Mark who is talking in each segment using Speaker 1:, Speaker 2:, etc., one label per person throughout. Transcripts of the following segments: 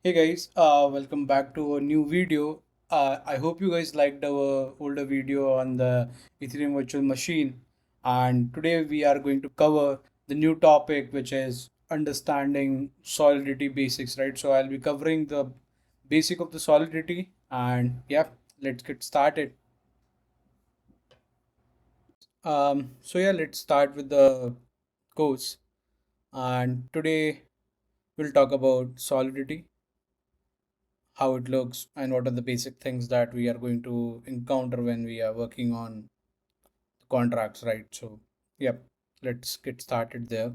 Speaker 1: Hey guys, welcome back to a new video. I hope you guys liked our older video on the Ethereum virtual machine. And today we are going to cover the new topic, which is understanding Solidity basics, right? So I'll be covering the basic of the Solidity, and yeah, let's get started. So yeah, let's start with the course. And today we'll talk about Solidity, how it looks, and what are the basic things that we are going to encounter when we are working on contracts, right? So, yep, let's get started there.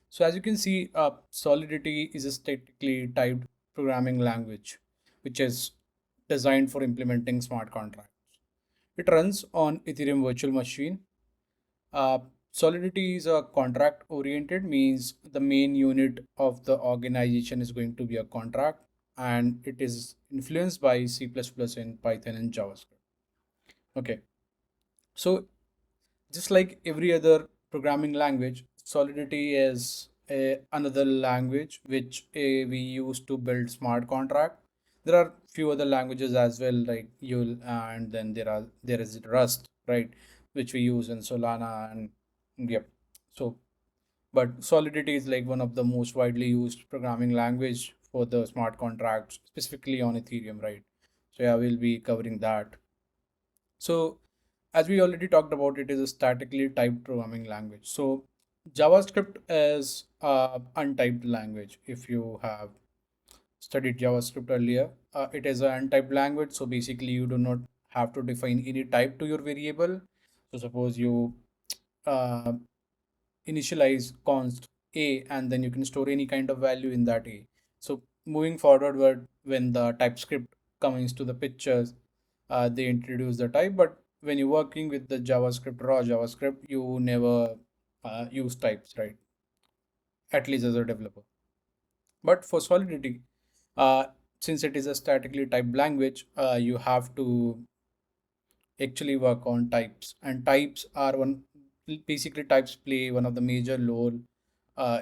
Speaker 1: So, as you can see, Solidity is a statically typed programming language, which is designed for implementing smart contracts. It runs on Ethereum virtual machine. Uh, Solidity is a contract oriented, means the main unit of the organization is going to be a contract, and it is influenced by C++ in Python and JavaScript. Okay, so just like every other programming language, Solidity is another language which we use to build smart contract. There are few other languages as well, like Yule, and then there is Rust, right, which we use in Solana, and yep. So, but Solidity is like one of the most widely used programming language for the smart contracts, specifically on Ethereum, right? So yeah, we'll be covering that. So as we already talked about, it is a statically typed programming language. So JavaScript is a untyped language. If you have studied JavaScript earlier, it is an untyped language. So basically, you do not have to define any type to your variable. So suppose you uh, initialize const a, and then you can store any kind of value in that a. So moving forward, when the TypeScript comes to the pictures, they introduce the type. But when you're working with the JavaScript, raw JavaScript, you never use types, right? At least as a developer. But for Solidity, uh, since it is a statically typed language, you have to actually work on types, and types are one basically types play one of the major role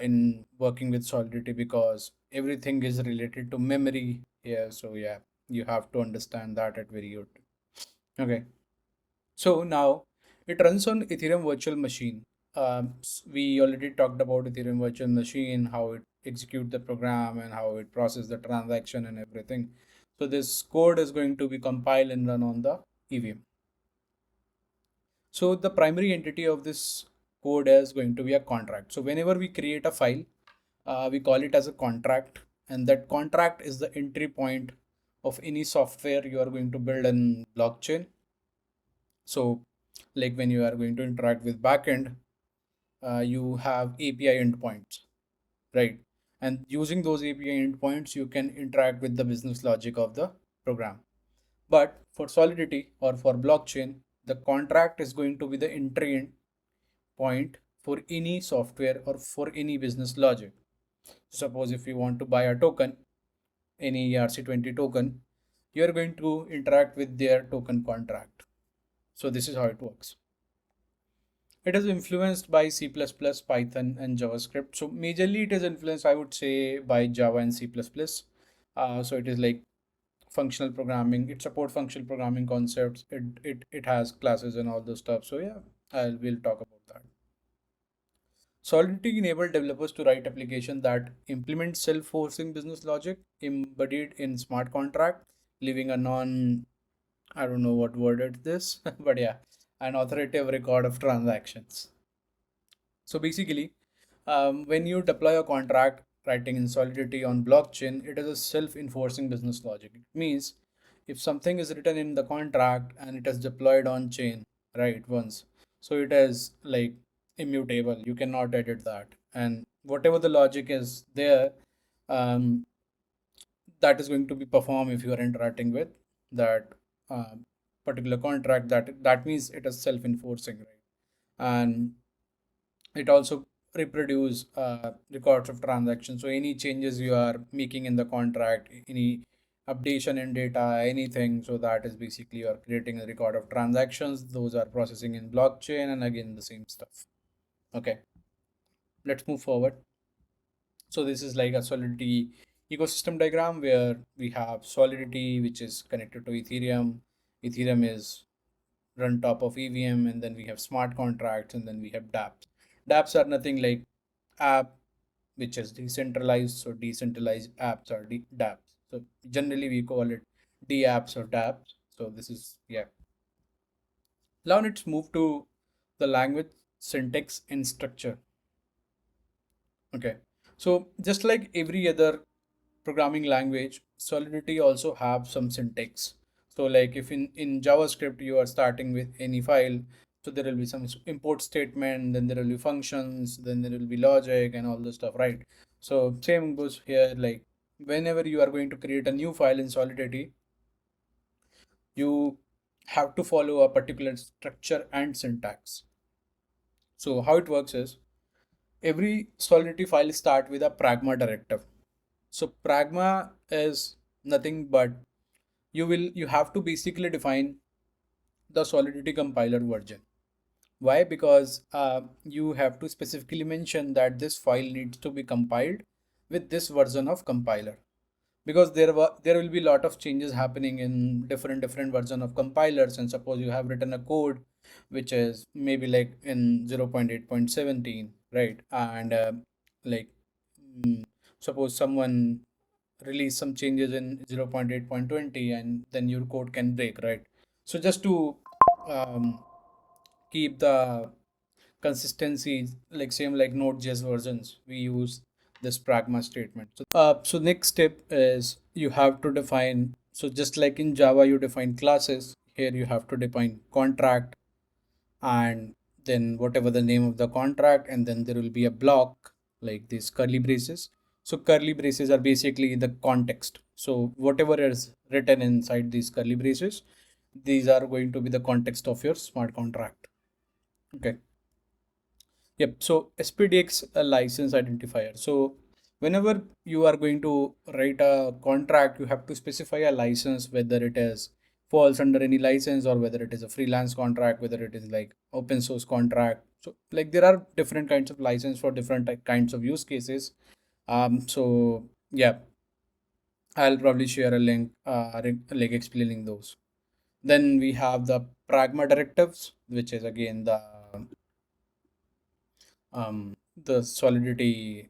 Speaker 1: in working with Solidity, because everything is related to memory here. So yeah, you have to understand that at very good. Okay, so now it runs on Ethereum virtual machine. We already talked about Ethereum virtual machine, how it execute the program and how it process the transaction and everything. So this code is going to be compiled and run on the EVM. So the primary entity of this code is going to be a contract. So whenever we create a file, we call it as a contract, and that contract is the entry point of any software you are going to build in blockchain. So like when you are going to interact with backend, you have API endpoints, right? And using those API endpoints, you can interact with the business logic of the program. But for Solidity or for blockchain, the contract is going to be the entry point for any software or for any business logic. Suppose if you want to buy a token, any ERC20 token, you are going to interact with their token contract. So this is how it works. It is influenced by C++, Python, and JavaScript. So majorly it is influenced, I would say, by Java and C++. So it is like functional programming. It supports functional programming concepts. It has classes and all those stuff. So yeah, we'll talk about that. Solidity enabled developers to write applications that implement self-forcing business logic embodied in smart contract, leaving a non, I don't know what word it is, but yeah, an authoritative record of transactions. So basically, when you deploy a contract writing in Solidity on blockchain, it is a self-enforcing business logic. It means if something is written in the contract and it is deployed on chain, right, once, so it is like immutable. You cannot edit that. And whatever the logic is there, um, that is going to be performed if you are interacting with that uh, particular contract. That means it is self-enforcing, right? And it also reproduce records of transactions. So any changes you are making in the contract, any updation in data, anything, so that is basically you are creating a record of transactions. Those are processing in blockchain, and again the same stuff. Okay, let's move forward. So this is like a Solidity ecosystem diagram where we have Solidity, which is connected to Ethereum. Ethereum is run top of EVM, and then we have smart contracts, and then we have dApps. dApps are nothing like app which is decentralized. So decentralized apps are dApps. So generally we call it dApps or dApps. So this is, yeah. Now let's move to the language syntax and structure. Okay. So just like every other programming language, Solidity also have some syntax. So like if in JavaScript you are starting with any file, so there will be some import statement, then there will be functions, then there will be logic and all the stuff, right? So same goes here, like whenever you are going to create a new file in Solidity, you have to follow a particular structure and syntax. So how it works is every Solidity file start with a pragma directive. So pragma is nothing but you have to basically define the Solidity compiler version. Why? Because you have to specifically mention that this file needs to be compiled with this version of compiler, because there will be a lot of changes happening in different version of compilers. And suppose you have written a code which is maybe like in 0.8.17, right? And like mm, suppose someone release some changes in 0.8.20, and then your code can break, right? So just to um, keep the consistency like same like Node.js versions, we use this pragma statement. So next step is you have to define, so just like in Java you define classes, here you have to define contract, and then whatever the name of the contract, and then there will be a block like these curly braces. So curly braces are basically the context. So whatever is written inside these curly braces, these are going to be the context of your smart contract. Okay. Yep. So SPDX a license identifier. So whenever you are going to write a contract, you have to specify a license, whether it is falls under any license or whether it is a freelance contract, whether it is like open source contract. So like there are different kinds of license for different kinds of use cases. So yeah, I'll probably share a link, like explaining those. Then we have the pragma directives, which is again the Solidity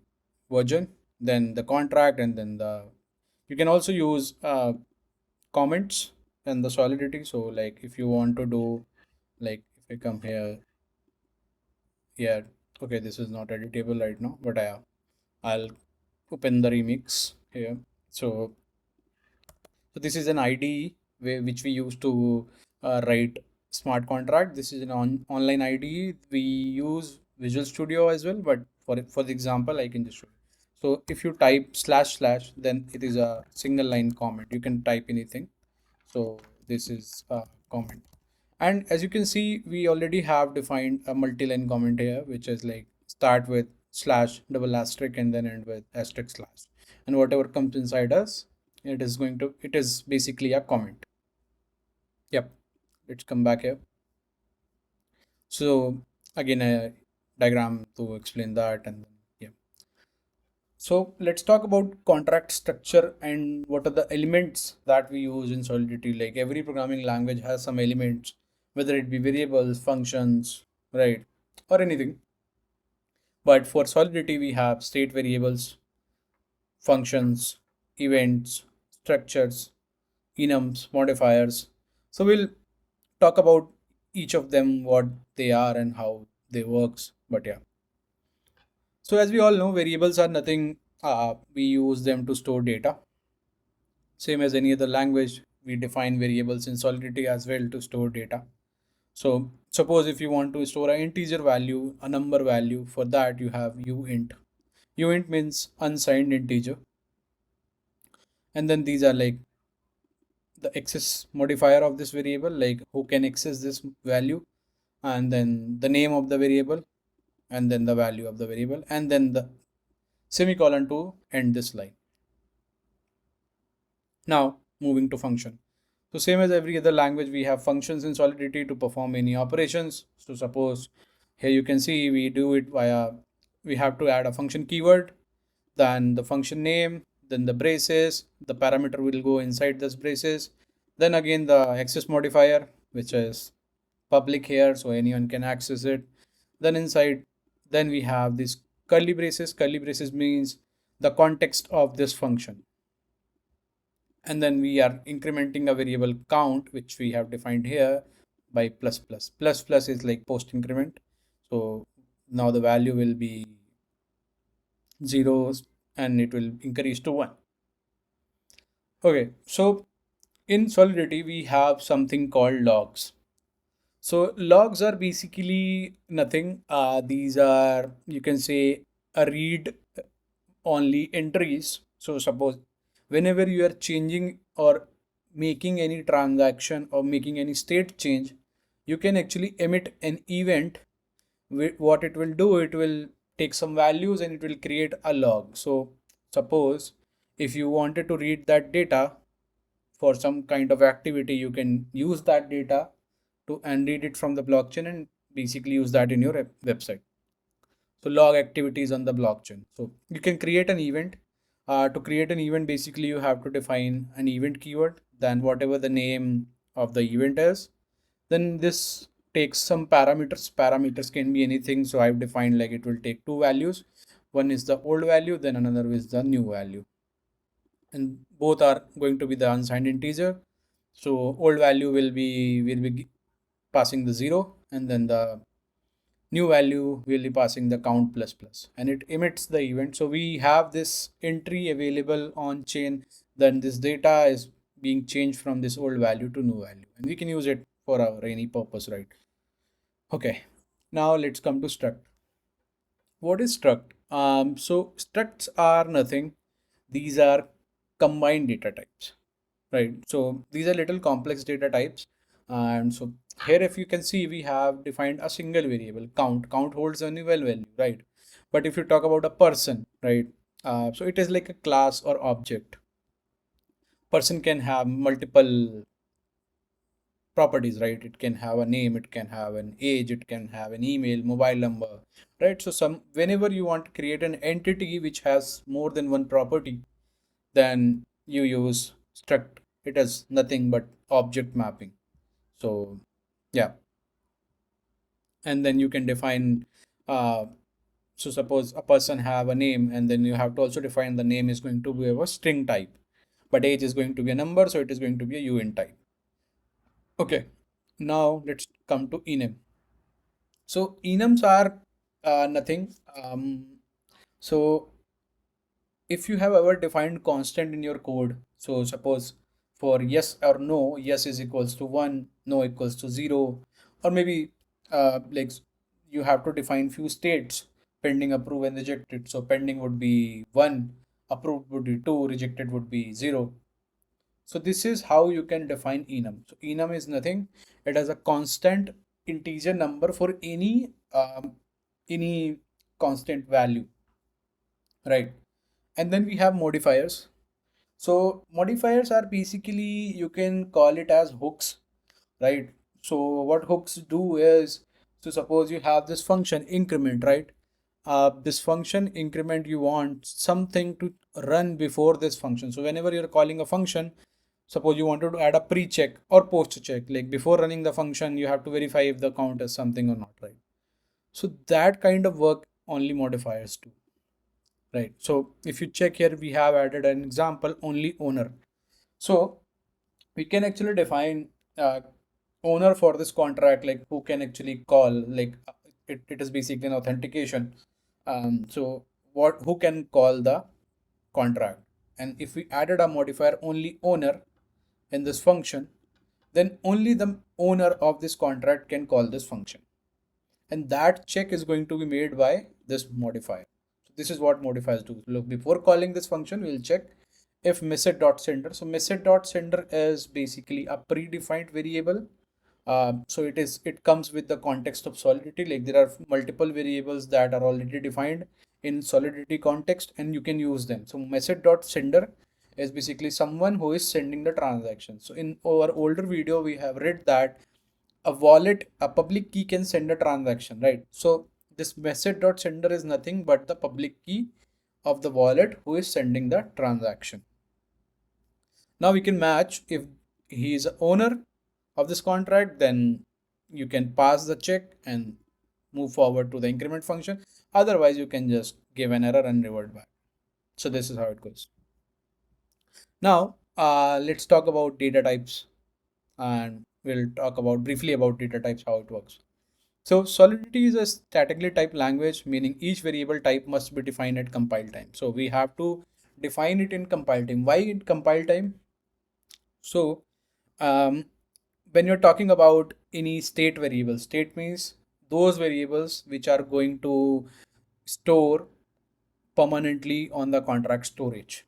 Speaker 1: version, then the contract, and then the you can also use comments and the Solidity. So like if you want to do, like if I come here, yeah, okay, this is not editable right now, but I'll open the remix here. So this is an IDE which we use to write smart contract. This is an online IDE. We use Visual Studio as well, but for the example, I can just show you. So if you type slash slash, then it is a single line comment. You can type anything. So this is a comment. And as you can see, we already have defined a multi-line comment here, which is like start with slash double asterisk and then end with asterisk slash. And whatever comes inside us, it is basically a comment. Yep. Let's come back here. So again, a diagram to explain that. And yeah. So let's talk about contract structure and what are the elements that we use in Solidity. Like every programming language has some elements, whether it be variables, functions, right, or anything. But for Solidity, we have state variables, functions, events, structures, enums, modifiers. So we'll talk about each of them, what they are and how they works. But yeah. So as we all know, variables are nothing. We use them to store data. Same as any other language, we define variables in Solidity as well to store data. So suppose if you want to store an integer value, a number value, for that you have uint. Uint means unsigned integer. And then these are like the access modifier of this variable, like who can access this value, and then the name of the variable, and then the value of the variable, and then the semicolon to end this line. Now moving to function. So same as every other language, we have functions in Solidity to perform any operations. So suppose here you can see we do it via, we have to add a function keyword, then the function name, then the braces, the parameter will go inside this braces, then again the access modifier, which is public here, so anyone can access it. Then inside, then we have this curly braces. Curly braces means the context of this function. And then we are incrementing a variable count, which we have defined here by plus plus. Plus plus is like post increment. So now the value will be zeros and it will increase to 1. Okay, so in Solidity, we have something called logs. So logs are basically nothing. These are, you can say, a read only entries. So suppose whenever you are changing or making any transaction or making any state change, you can actually emit an event. What it will do, it will take some values and it will create a log. So suppose if you wanted to read that data for some kind of activity, you can use that data to and read it from the blockchain and basically use that in your website. So log activities on the blockchain. So you can create an event. To create an event, basically you have to define an event keyword, then whatever the name of the event is. Then this takes some parameters. Parameters can be anything. So I've defined like it will take two values. One is the old value, then another is the new value. And both are going to be the unsigned integer. So old value will be passing the 0, and then the new value will be passing the count plus plus, and it emits the event. So we have this entry available on chain, then this data is being changed from this old value to new value, and we can use it for our any purpose, right? Okay, now let's come to struct. What is struct? So structs are nothing. These are combined data types, right? So these are little complex data types. And so here, if you can see, we have defined a single variable count. Count holds only well value, right? But if you talk about a person, right? So it is like a class or object. Person can have multiple properties, right? It can have a name, it can have an age, it can have an email, mobile number, right? So some whenever you want to create an entity which has more than one property, then you use struct. It is nothing but object mapping. So yeah, and then you can define uh, so suppose a person have a name, and then you have to also define the name is going to be of a string type, but age is going to be a number, so it is going to be a UN type. Okay, now let's come to enum. So enums are nothing. So if you have ever defined constant in your code, so suppose for yes or no, yes is equals to 1, no equals to 0, or maybe like you have to define few states: pending, approve, and rejected. So pending would be 1, approved would be 2, rejected would be 0. So this is how you can define enum. So enum is nothing. It has a constant integer number for any constant value, right? And then we have modifiers. So modifiers are basically, you can call it as hooks, right? So what hooks do is, so suppose you have this function increment, right? This function increment, you want something to run before this function. So whenever you're calling a function, suppose you wanted to add a pre-check or post-check, like before running the function, you have to verify if the count is something or not, right? So that kind of work only modifiers do, right? So if you check here, we have added an example only owner. So we can actually define uh, owner for this contract, like who can actually call, like it is basically an authentication. So what who can call the contract, and if we added a modifier only owner in this function, then only the owner of this contract can call this function, and that check is going to be made by this modifier. So this is what modifiers do. Look, before calling this function, we'll check if message.sender. So message.sender is basically a predefined variable. So it comes with the context of Solidity. Like there are multiple variables that are already defined in Solidity context, and you can use them. So message.sender is basically someone who is sending the transaction. So in our older video, we have read that a wallet, a public key can send a transaction, right? So this message.sender is nothing but the public key of the wallet who is sending the transaction. Now we can match if he is a owner of this contract, then you can pass the check and move forward to the increment function. Otherwise, you can just give an error and revert back. So this is how it goes. Now, let's talk about data types, and we'll talk about briefly about data types, how it works. So Solidity is a statically typed language, meaning each variable type must be defined at compile time. So we have to define it in compile time. Why in compile time? So um, when you're talking about any state variable, state means those variables which are going to store permanently on the contract storage,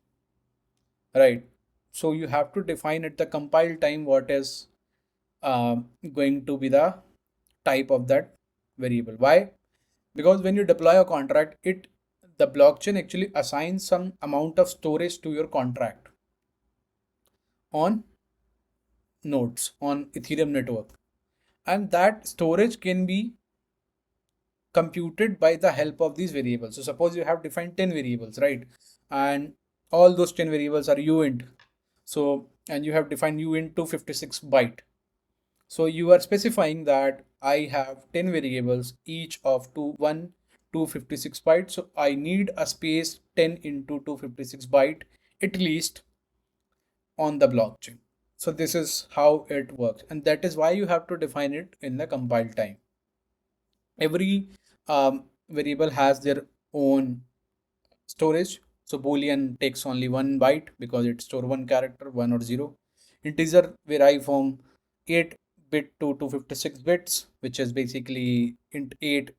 Speaker 1: right? So you have to define at the compile time what is going to be the type of that variable. Why? Because when you deploy a contract, the blockchain actually assigns some amount of storage to your contract on nodes on Ethereum network, and that storage can be computed by the help of these variables. So suppose you have defined 10 variables, right? And all those 10 variables are uint. So, and you have defined uint 256 byte. So you are specifying that I have 10 variables, each of 256 bytes. So I need a space 10 into 256 byte at least on the blockchain. So this is how it works. And that is why you have to define it in the compile time. Every variable has their own storage. So Boolean takes only 1 byte because it stores one character, 1 or 0. Integer vary from 8-bit to 256 bits, which is basically int 8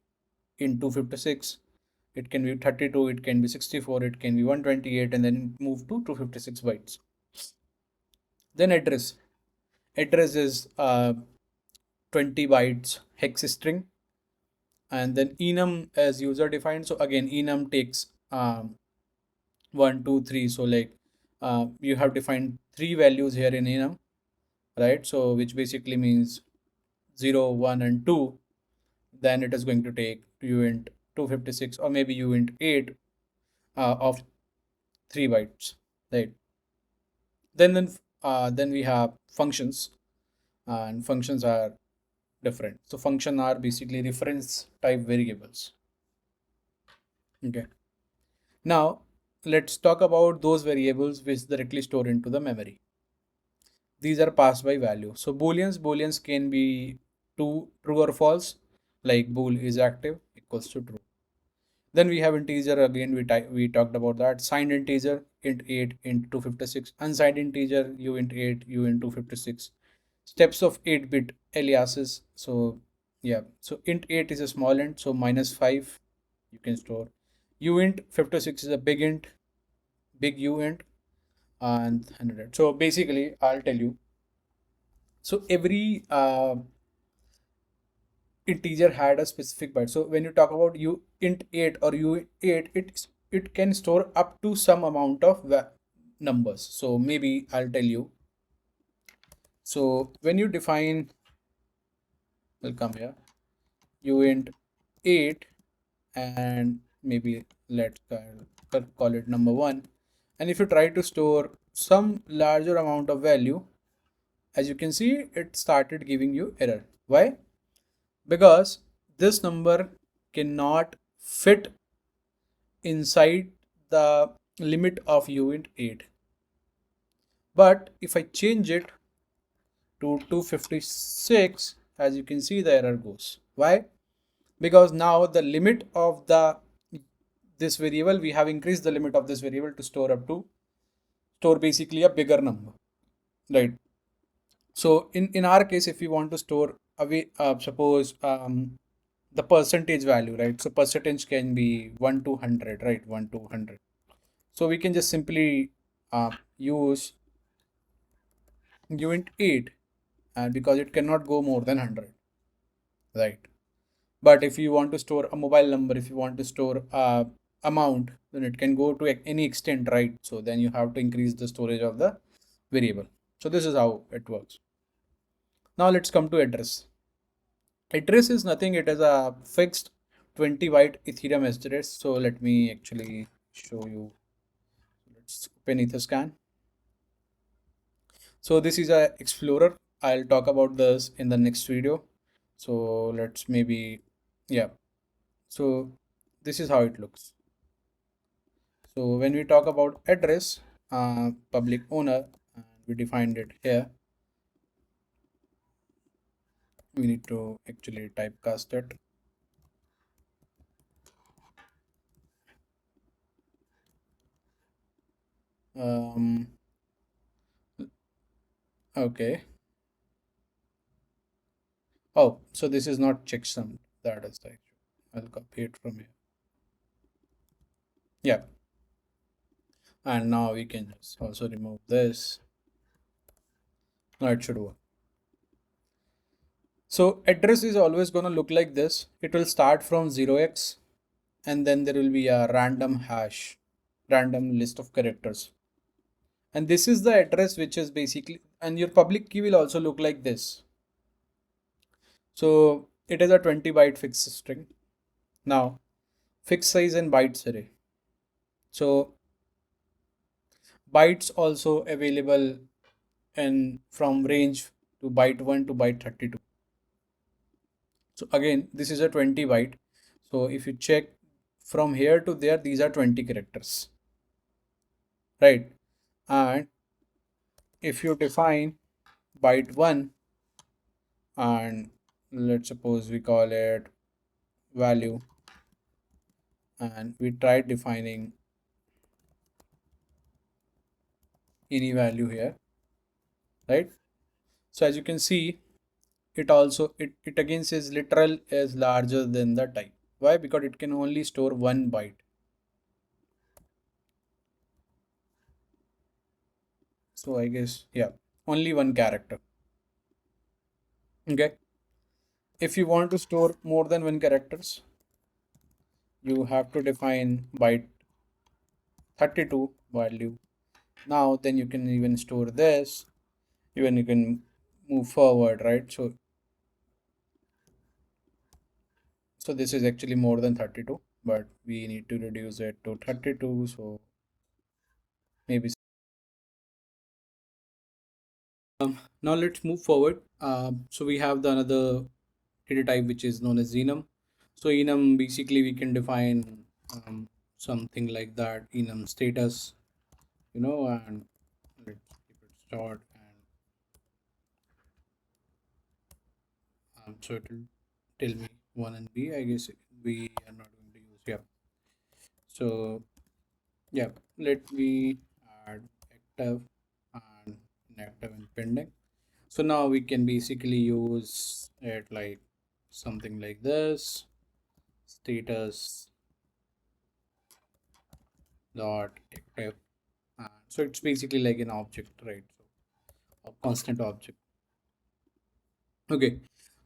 Speaker 1: in 256. It can be 32, it can be 64, it can be 128, and then move to 256 bytes. Then address. Address is 20 bytes hex string, and then enum as user defined. So again, enum takes 1, 2, 3. So like you have defined 3 values here in enum, right? So which basically means 0, 1, and 2. Then it is going to take uint 256 or maybe uint 8 of 3 bytes, right? Then we have functions, and functions are different. So function are basically reference type variables. Okay. Now let's talk about those variables which directly store into the memory. These are passed by value. So booleans can be true or false, like bool is active equals to true. Then we have integer. Again, we talked about that. Signed integer int 8 int 256. Unsigned integer uint 8 uint 256. Steps of 8-bit aliases. So yeah, so int 8 is a small int, so -5 you can store. Uint 56 is a big int, big uint, and 100. So basically, I'll tell you. So every integer had a specific byte. So when you talk about you int 8 or u8, it can store up to some amount of numbers. So maybe I'll tell you. So when you define, we'll come here, uint 8, and maybe let's call it number 1. And if you try to store some larger amount of value, as you can see, it started giving you error. Why? Because this number cannot fit inside the limit of uint 8. But if I change it to 256, as you can see, the error goes. Why? Because now the limit of this variable, we have increased the limit of this variable to store basically a bigger number, right? So in our case, if we want to store away, suppose the percentage value, right? So percentage can be 1 to 100, right? 1 to 100. So we can just simply use uint 8, and because it cannot go more than 100, right? But if you want to store a mobile number, if you want to store amount, then it can go to any extent, right? So then you have to increase the storage of the variable. So this is how it works. Now let's come to address. Address is nothing, it is a fixed 20 byte Ethereum address. So let me actually show you. Let's open Etherscan. So this is a explorer. I'll talk about this in the next video. So let's maybe, yeah. So this is how it looks. So when we talk about address, public owner, we defined it here. We need to actually typecast it. Um, okay. Oh, so this is not checksum. That is the issue. I'll copy it from here. Yeah. And now we can just also remove this. Now it should work. So address is always going to look like this. It will start from 0x and then there will be a random hash, random list of characters. And this is the address which is basically, and your public key will also look like this. So it is a 20 byte fixed string. Now fixed size and bytes array. So bytes also available in from range to byte 1 to byte 32. So again, this is a 20 byte. So if you check from here to there, these are 20 characters, right? And if you define byte 1 and let's suppose we call it value and we try defining any value here, right? So as you can see, it again says literal is larger than the type. Why? Because it can only store 1 byte. So I guess, yeah, only one character. Okay. If you want to store more than one characters, you have to define byte 32 value. Now then you can even store this, even you can move forward, right? So this is actually more than 32, but we need to reduce it to 32. So maybe now let's move forward. So we have the another data type which is known as enum. So enum basically we can define something like that, enum status, and let's keep it short and so it will tell me 1 and b. I guess we are not going to use, yeah. So yeah, let me add active and inactive and pending. So now we can basically use it like something like this, status dot active. So it's basically like an object, right? So a constant object. Okay.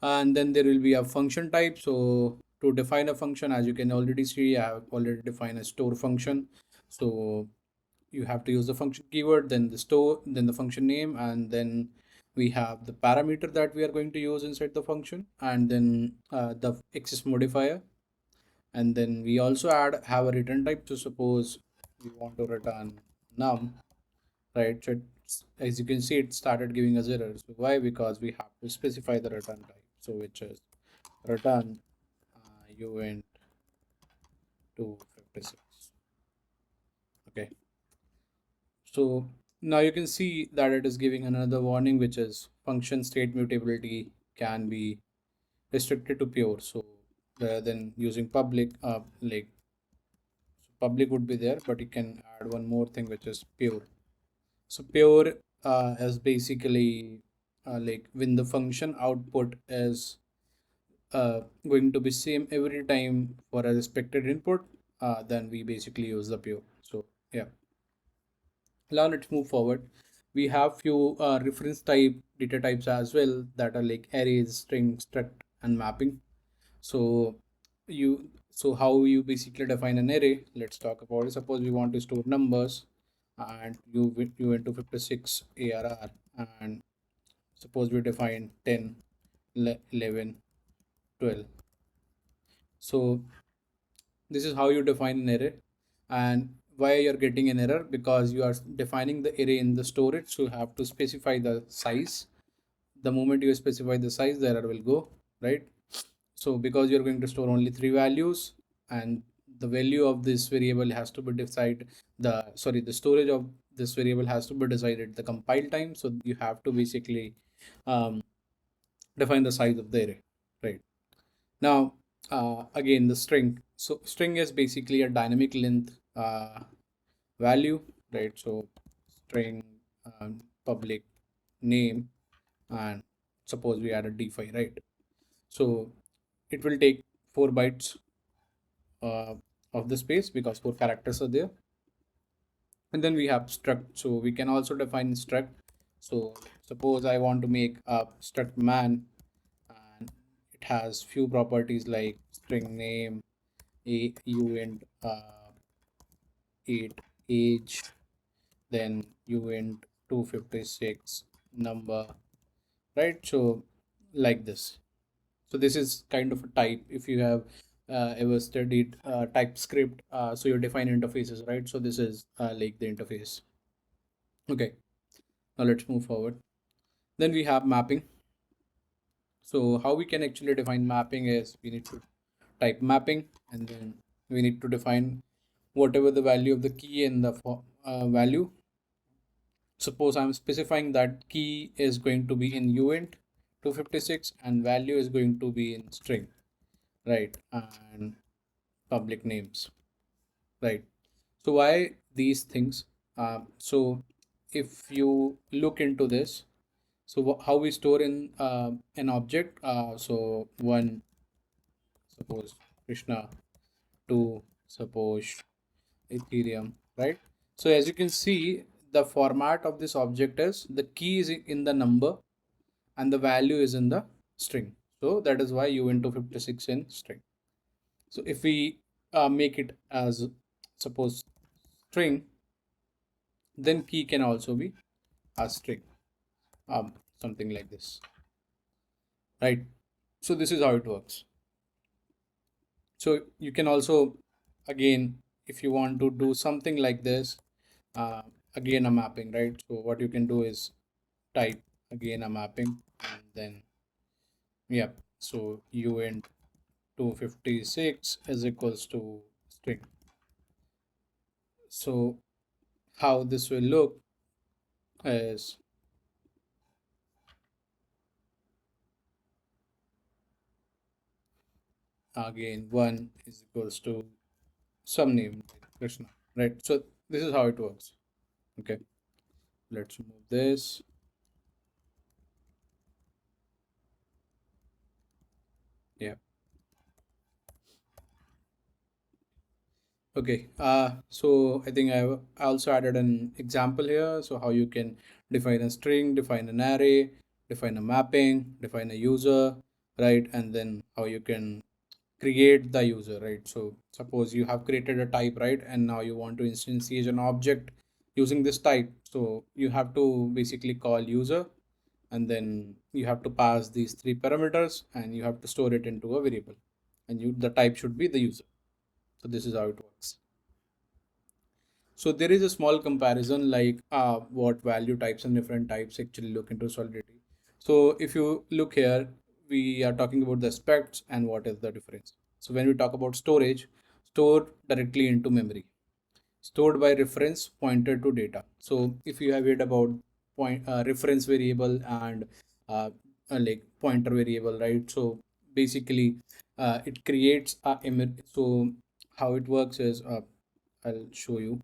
Speaker 1: And then there will be a function type. So to define a function, as you can already see, I have already defined a store function. So you have to use the function keyword, then the store, then the function name, and then we have the parameter that we are going to use inside the function, and then the access modifier. And then we also have a return type. So suppose we want to return num, right? So as you can see, it started giving us error. So why? Because we have to specify the return type. So which is return you went to 56. Okay. So now you can see that it is giving another warning, which is function state mutability can be restricted to pure. So rather than using public, like public would be there, but you can add one more thing, which is pure. So pure is basically like when the function output is going to be same every time for a respected input, then we basically use the pure. So yeah. Now let's move forward. We have few reference type data types as well that are like arrays, string, struct, and mapping. So so how you basically define an array? Let's talk about it. Suppose we want to store numbers, and you went to 56 ARR, and suppose we define 10, 11, 12. So this is how you define an array. And why you're getting an error? Because you are defining the array in the storage, so you have to specify the size. The moment you specify the size, the error will go, right? So because you're going to store only three values, and the value of this variable has to be decided, the storage of this variable has to be decided the compile time. So you have to basically um, define the size of the array, right? Now, again, the string. So string is basically a dynamic length value, right? So string, public name, and suppose we add a d5, right? So it will take 4 bytes uh, of the space because 4 characters are there. And then we have struct. So we can also define struct. So suppose I want to make a struct man, and it has few properties like string name, a uint 8 age, then uint 256 number, right? So like this. So this is kind of a type. If you have ever studied TypeScript, so you define interfaces, right? So this is like the interface. Okay, now let's move forward. Then we have mapping. So how we can actually define mapping is we need to type mapping, and then we need to define whatever the value of the key in the value. Suppose I'm specifying that key is going to be in uint 256 and value is going to be in string, right? And public names, right? So why these things? So if you look into this, so how we store in an object, so one, suppose Krishna, two, suppose Ethereum, right? So as you can see, the format of this object is the key is in the number and the value is in the string. So that is why u into 56 in string. So if we make it as suppose string, then key can also be a string, something like this, right? So this is how it works. So you can also, again, if you want to do something like this, uh, again a mapping, right? So what you can do is type again a mapping, and then yep, so uint 256 is equals to string. So how this will look is again 1 is equals to some name Krishna, right? So this is how it works. Okay, let's move this. Yeah. Okay, so I think I also added an example here. So how you can define a string, define an array, define a mapping, define a user, right? And then how you can create the user, right? So suppose you have created a type, right? And now you want to instantiate an object using this type. So you have to basically call user, and then you have to pass these three parameters, and you have to store it into a variable, and the type should be the user. So this is how it works. So there is a small comparison like what value types and different types actually look into Solidity. So if you look here, we are talking about the aspects and what is the difference. So when we talk about storage, stored directly into memory, stored by reference pointer to data. So if you have heard about reference variable and like pointer variable, right? So basically it creates a image. So how it works is I'll show you.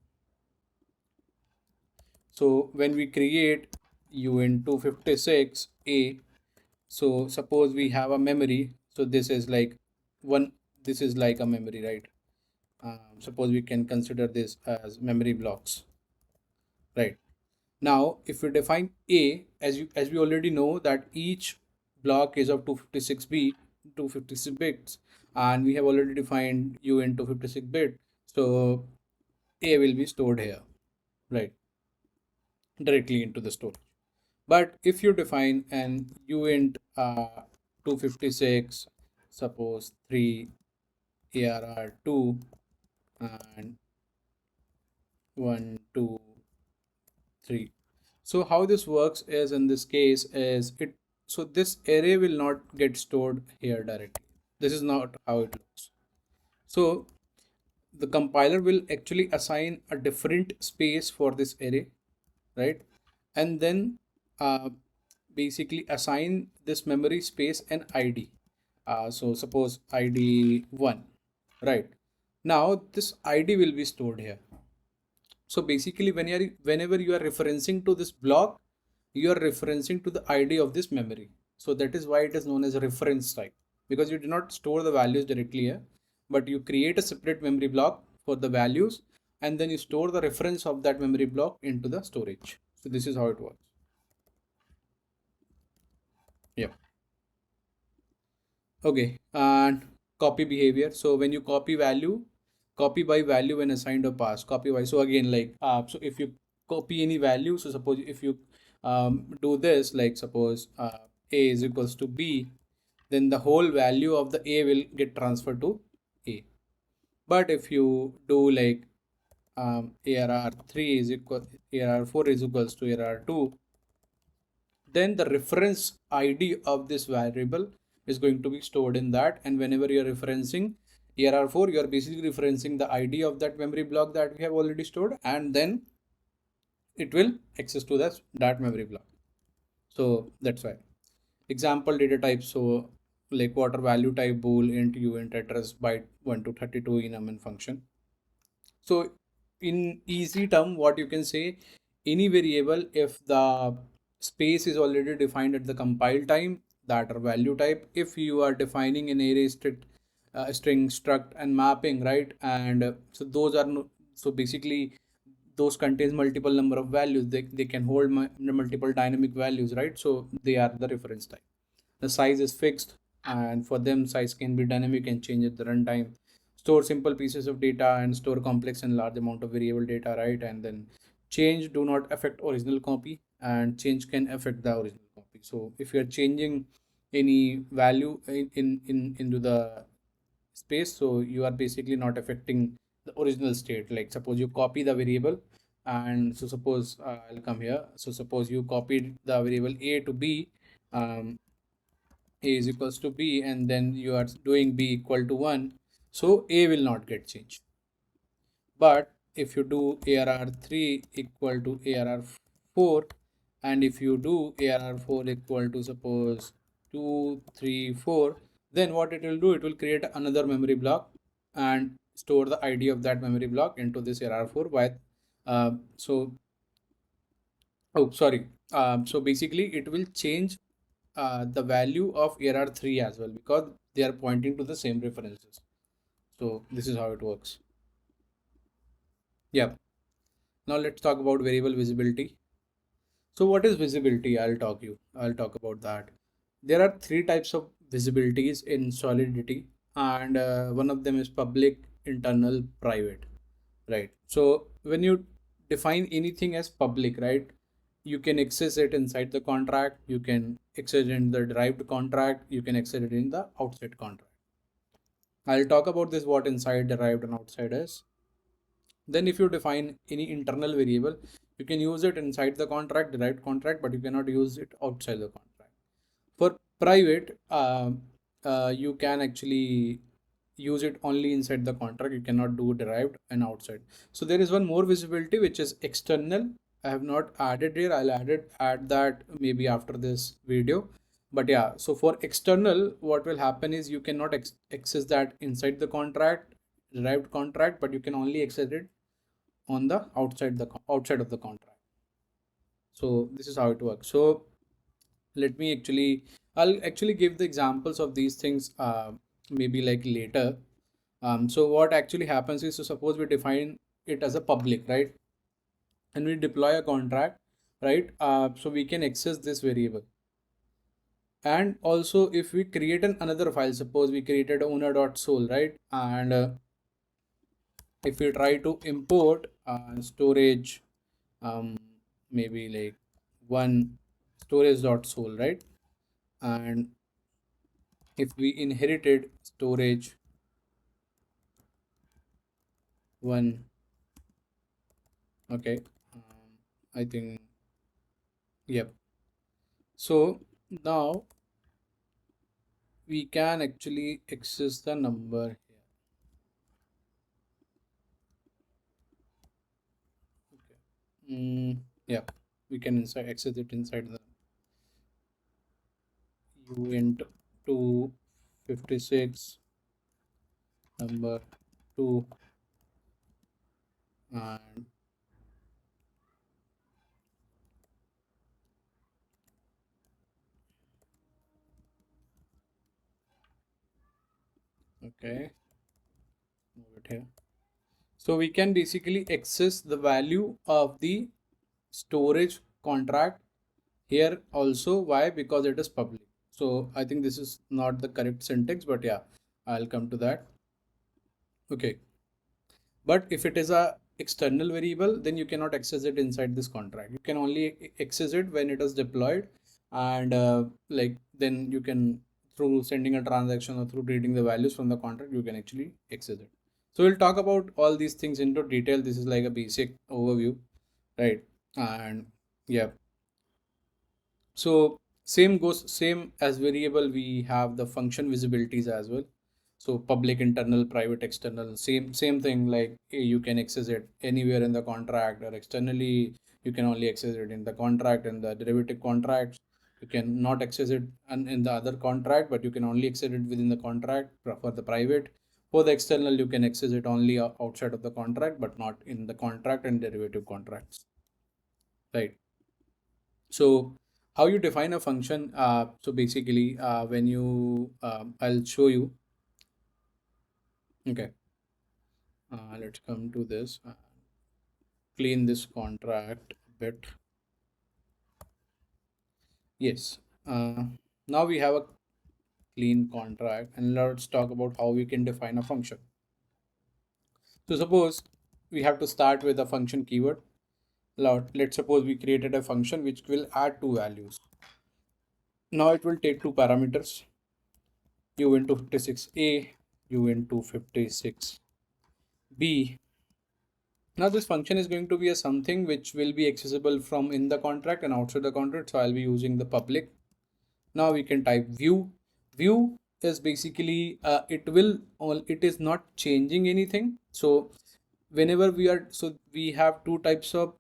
Speaker 1: So when we create UN 256 A, so suppose we have a memory. So this is like one, this is like a memory, right? Suppose we can consider this as memory blocks, right? Now, if we define A, as we already know that each block is of 256 bits, and we have already defined UN 256 bit. So A will be stored here, right? Directly into the storage. But if you define an uint 256, suppose 3 ARR2, and 1 2 3. So how this works is, in this case, is it, so this array will not get stored here directly. This is not how it looks. So the compiler will actually assign a different space for this array, right? And then basically assign this memory space an ID. So suppose ID 1, right? Now this ID will be stored here. So basically whenever you are referencing to this block, you are referencing to the ID of this memory. So that is why it is known as a reference type, because you do not store the values directly here, but you create a separate memory block for the values, and then you store the reference of that memory block into the storage. So this is how it works. Yeah. Okay. And copy behavior. So when you copy value, copy by value when assigned or passed. Copy by. So again, like so if you copy any value, so suppose if you do this, like suppose a is equals to b, then the whole value of the a will get transferred to a. But if you do like arr3 is equal arr4 is equals to arr2, then the reference ID of this variable is going to be stored in that. And whenever you're referencing arr4, you're basically referencing the ID of that memory block that we have already stored, and then it will access to that memory block. So that's why. Example data types. So like water value type bool int uint address byte 1 to 32 in a main function. So in easy term, what you can say, any variable, if the space is already defined at the compile time, that are value type. If you are defining an array string struct and mapping, right? And so those are no, so basically those contains multiple number of values. They can hold multiple dynamic values, right? So they are the reference type. The size is fixed, and for them size can be dynamic and change at the runtime. Store simple pieces of data and store complex and large amount of variable data, right? And then change do not affect original copy, and change can affect the original copy. So if you are changing any value into the space, so you are basically not affecting the original state. Like suppose you copy the variable, and so suppose I'll come here. So suppose you copied the variable a to b, um, a is equals to b, and then you are doing b equal to 1, so a will not get changed. But if you do arr3 equal to arr4, and if you do arr4 equal to suppose 2 3 4, then what it will do, it will create another memory block and store the ID of that memory block into this arr4 by so oh sorry so basically it will change the value of arr3 as well, because they are pointing to the same references. So this is how it works. Yeah. Now let's talk about variable visibility. So what is visibility? I'll talk about that. There are three types of visibilities in Solidity, and one of them is public, internal, private, right? So when you define anything as public, right, you can access it inside the contract, you can access it in the derived contract, you can access it in the outside contract. I'll talk about this, what inside, derived, and outside is. Then if you define any internal variable, you can use it inside the contract, derived contract, but you cannot use it outside the contract. For private, you can actually use it only inside the contract. You cannot do derived and outside. So there is one more visibility which is external. I have not added here. I'll add that maybe after this video. But yeah, so for external, what will happen is you cannot access that inside the contract, derived contract, but you can only access it on the outside of the contract. So this is how it works. So let me actually, I'll actually give the examples of these things maybe like later. So what actually happens is, so suppose we define it as a public, right? And we deploy a contract, right? So we can access this variable. And also if we create another file, suppose we created owner.sol, right? And if we try to import storage, um, maybe like one storage.sol, right? And if we inherited storage one Okay. I think, yep. So now we can actually access the number here. Okay. Yeah, we can inside access it inside the u int 256 number 2 and okay, move it here. So we can basically access the value of the storage contract here also. Why? Because it is public. So I think this is not the correct syntax, but yeah, I'll come to that. Okay. But if it is a external variable, then you cannot access it inside this contract. You can only access it when it is deployed, and like then you can, through sending a transaction or through reading the values from the contract, you can actually access it. So we'll talk about all these things into detail. This is like a basic overview, right? And yeah, so same as variable, we have the function visibilities as well. So public, internal, private, external, same thing, like you can access it anywhere in the contract, or externally you can only access it in the contract and the derivative contracts. You can not access it in the other contract, but you can only access it within the contract for the private. For the external, you can access it only outside of the contract, but not in the contract and derivative contracts, right? So how you define a function? So basically, when you, I'll show you. Okay, let's come to this. Clean this contract a bit. Yes. Now we have a clean contract, and let's talk about how we can define a function. So suppose we have to start with a function keyword. Let's suppose we created a function which will add two values. Now it will take two parameters, u into 56a, u into 56b. Now this function is going to be a something which will be accessible from in the contract and outside the contract. So I'll be using the public. Now we can type view. View is basically it is not changing anything. So whenever we have two types of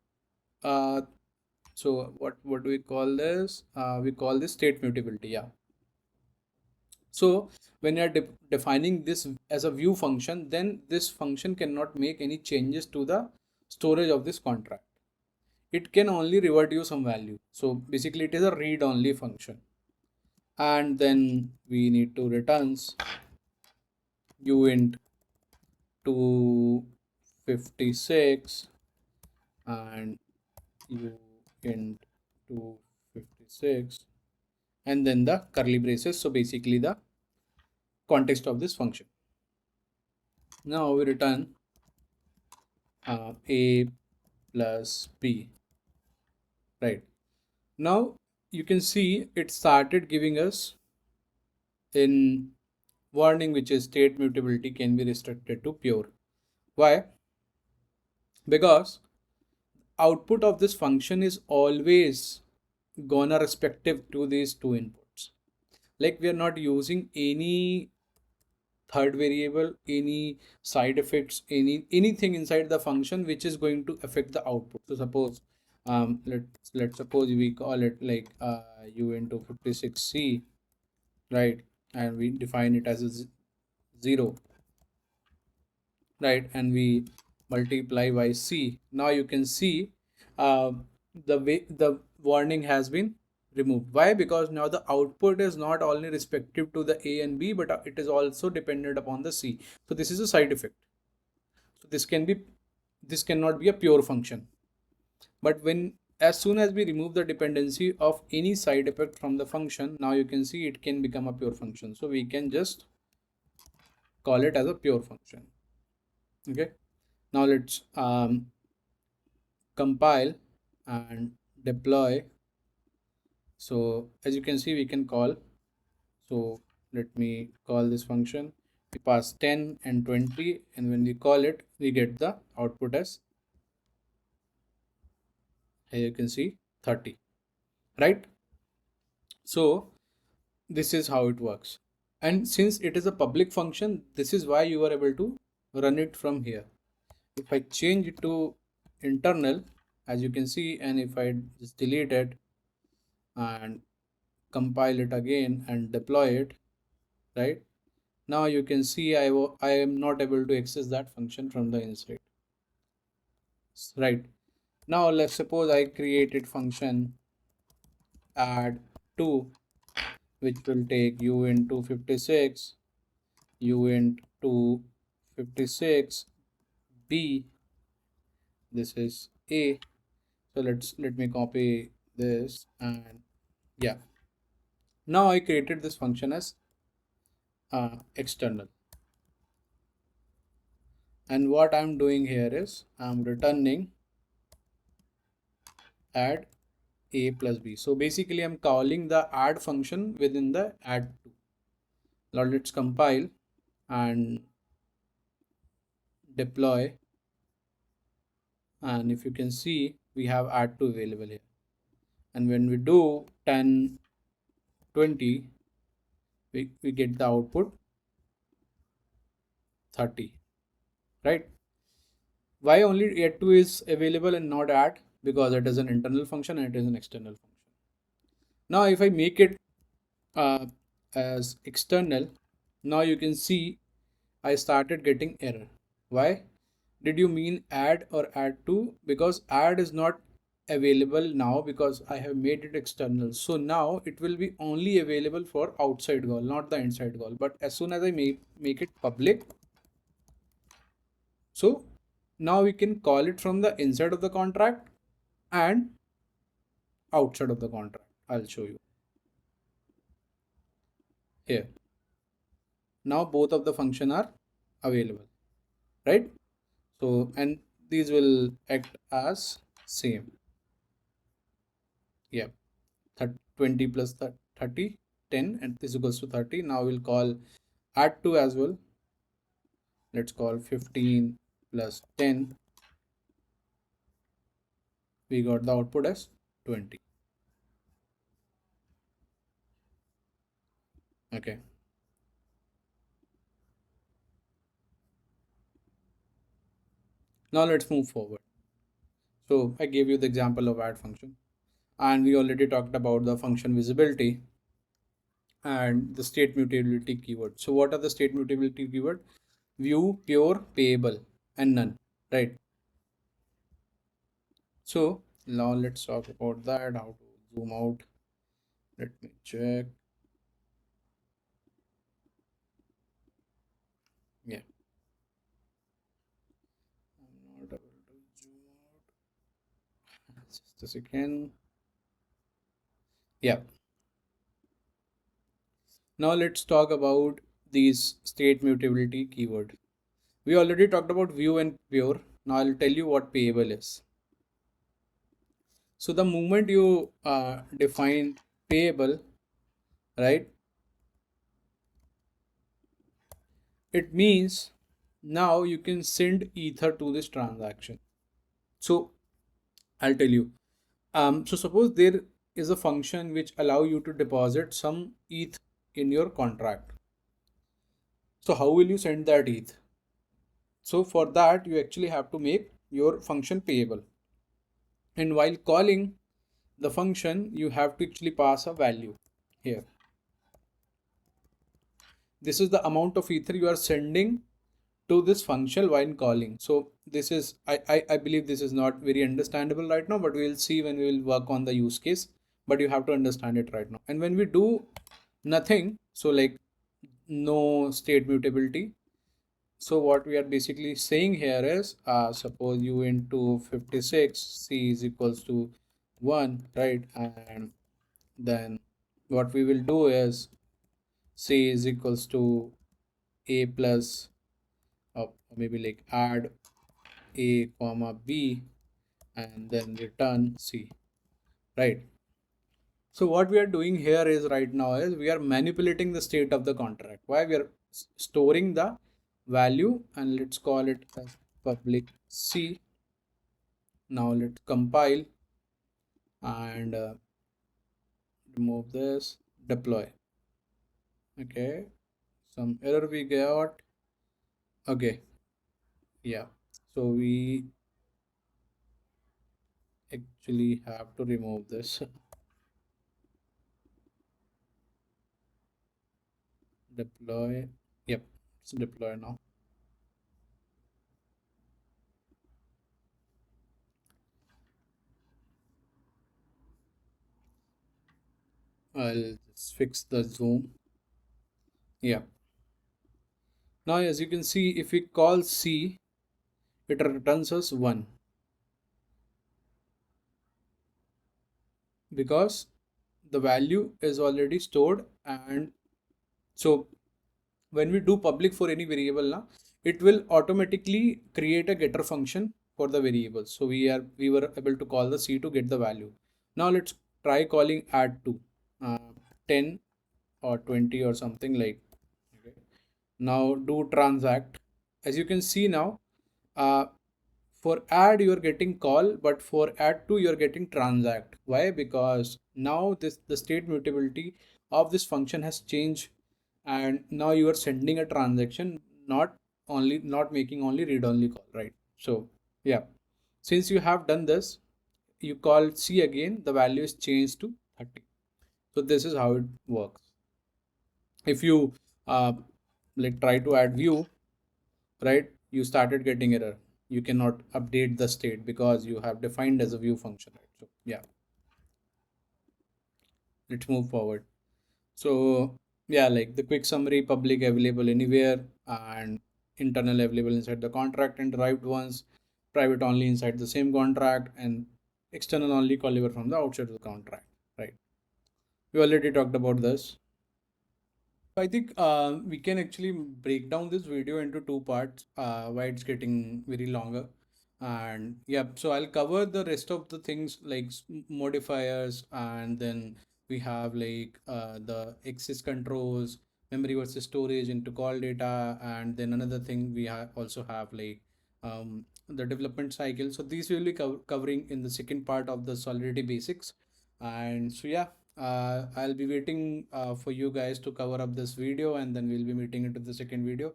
Speaker 1: uh, so what do we call this? We call this state mutability. Yeah. So when you are defining this as a view function, then this function cannot make any changes to the storage of this contract. It can only revert you some value. So basically it is a read only function. And then we need to returns uint 256 and uint 256 and then the curly braces. So basically the context of this function. Now we return a plus b, right? Now you can see it started giving us in warning, which is state mutability can be restricted to pure. Why? Because output of this function is always gonna respective to these two inputs. Like we are not using any third variable, any side effects, anything inside the function which is going to affect the output. So suppose let's suppose we call it like u into 56c, right? And we define it as a 0, right? And we multiply by c. Now you can see uh, the way the warning has been removed. Why? Because now the output is not only respective to the a and b, but it is also dependent upon the c. So this is a side effect. So this cannot be a pure function. But when, as soon as we remove the dependency of any side effect from the function, now you can see it can become a pure function. So we can just call it as a pure function. Okay. Now let's compile and deploy. So as you can see, we can call. So let me call this function. We pass 10 and 20, and when we call it, we get the output as Here you can see 30, right? So this is how it works. And since it is a public function, this is why you are able to run it from here. If I change it to internal, as you can see, and if I just delete it and compile it again and deploy it, right? Now you can see I am not able to access that function from the inside, right? Now let's suppose I created function add 2, which will take u into 56, u into 56, b, this is a. So let me copy this, and yeah, now I created this function as external, and what I'm doing here is I'm returning add a plus b. So basically I'm calling the add function within the add 2. Now let's compile and deploy, and if you can see we have add 2 available here, and when we do 10 20, we get the output 30, right? Why only add 2 is available and not add? Because it is an internal function and it is an external function. Now if I make it uh, as external, now you can see I started getting error. Why? Did you mean add or add to? Because add is not available now because I have made it external. So now it will be only available for outside goal, not the inside goal. But as soon as I make it public, so now we can call it from the inside of the contract and outside of the contract. I'll show you here. Now both of the function are available, right? So, and these will act as same. Yeah, 20 plus 30, 10, and this equals to 30. Now we'll call add 2 as well. Let's call 15 plus 10. We got the output as 20. Okay. Now let's move forward. So I gave you the example of add function, and we already talked about the function visibility and the state mutability keyword. So what are the state mutability keyword? View, pure, payable, and none, right? So now let's talk about that, how to zoom out. Let me check. Yeah, I'm not able to zoom out. Just a second. Yeah. Now let's talk about these state mutability keyword. We already talked about view and pure. Now I'll tell you what payable is. So the moment you define payable, right? It means now you can send ether to this transaction. So I'll tell you. So suppose there is a function which allow you to deposit some ETH in your contract. So how will you send that ETH? So for that you actually have to make your function payable. And while calling the function, you have to actually pass a value here. This is the amount of ether you are sending to this function while calling. So this is, I believe this is not very understandable right now, but we'll see when we will work on the use case, but you have to understand it right now. And when we do nothing, so like no state mutability, so what we are basically saying here is suppose u into 56 c is equals to 1, right? And then what we will do is c is equals to a plus maybe like add a comma b and then return c, right? So what we are doing here is right now is we are manipulating the state of the contract. Why? We are storing the value, and let's call it as public c. Now let's compile and remove this, deploy. Okay, some error we got. Okay, yeah, so we actually have to remove this. Deploy. Yep, it's deploy now. I'll just fix the zoom. Yeah. Now, as you can see, if we call C, it returns us 1 because the value is already stored. And so when we do public for any variable now, it will automatically create a getter function for the variable. So we were able to call the C to get the value. Now let's try calling add to 10 or 20 or something like. Okay. Now do transact. As you can see now, uh, for add you are getting call, but for add to you are getting transact. Why? Because now this the state mutability of this function has changed, and now you are sending a transaction, not making only read only call, right? So yeah, since you have done this, you call C again, the value is changed to 30. So this is how it works. If you uh, like try to add view, right, you started getting error. You cannot update the state because you have defined as a view function, right? So yeah, let's move forward. So yeah, like the quick summary: public available anywhere, and internal available inside the contract, and derived ones private only inside the same contract, and external only callable from the outside of the contract, right? We already talked about this. I think we can actually break down this video into two parts, why it's getting very longer. And yeah, so I'll cover the rest of the things like modifiers, and then we have like the access controls, memory versus storage into call data, and then another thing we also have like the development cycle. So these will be covering in the second part of the Solidity Basics. And so yeah, I'll be waiting for you guys to cover up this video, and then we'll be meeting into the second video.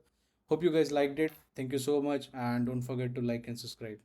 Speaker 1: Hope you guys liked it. Thank you so much, and don't forget to like and subscribe.